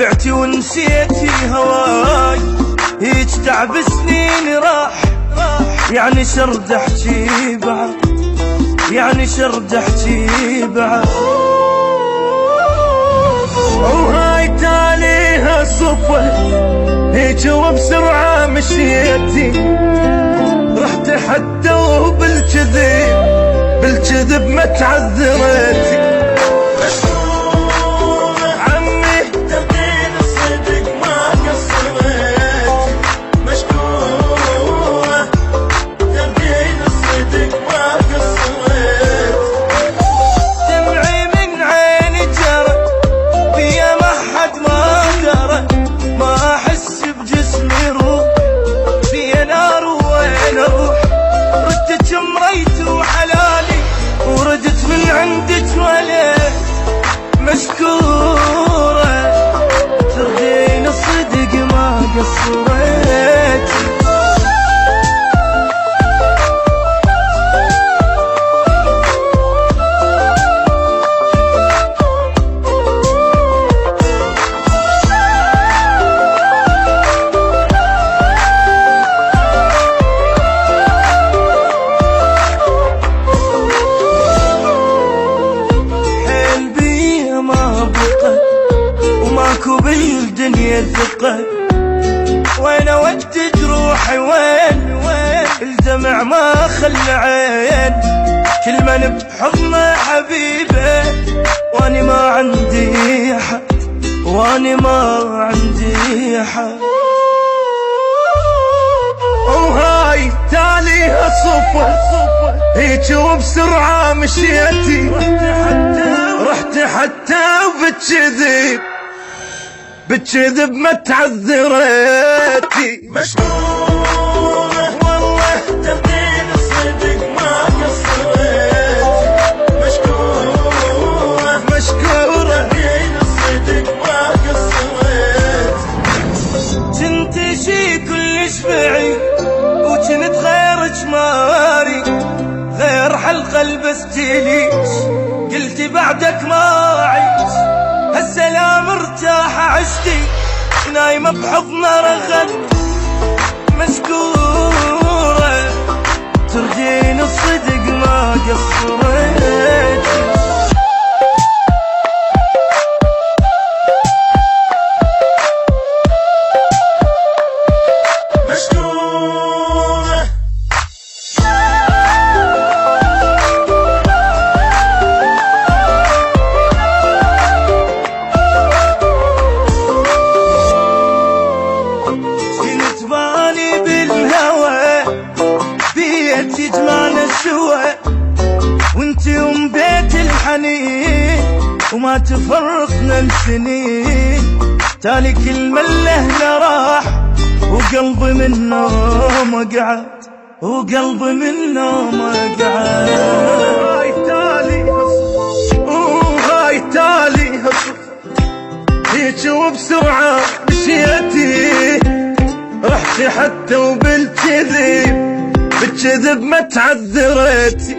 بعتي ونسيتي هواي، هيج تعب سنين راح، يعني شرد احكي بعد، يعني شرد احكي بعد. وهاي تاليها صفة هيج وبسرعة مشيتي، رحت حتى وبالكذب بالكذب ما تعذرتي. مشكورة ترضين الصدق ما قصرت. ماكو بالدنيا ثقة، وين اودي جروحي وين الدمع ما خلى عين، كل من بحضنه حبيبه واني ما عندي حد، واني ما عندي حد. وهاي تاليها صفة هيج وبسرعة مشيتي، رحت حتى وبالكذب بالكذب ما تعذرتي. مشكورة والله ترضين الصدق ما قصرت، مشكورة ترضين الصدق ما قصرت. كنت شي كلش بعيد وكنت غير جماري، غير حلقة لبستيليش قلتي بعدك ما اعيش، هالسلام ارتاح عشتي نايمة بحضنه رغد. مشكورة ترجين الصدق ما قصرت. يجمعنا سوا وانتي بيت الحنين، وما تفرقنا لسنين، تالي كل من لهنا راح وقلبي منه ما قعد، وقلبي منه ما قعد. هاي تالي هيج وبسرعة مشيتي، رحت حتى وبالكذب بالكذب ما تعذرتي.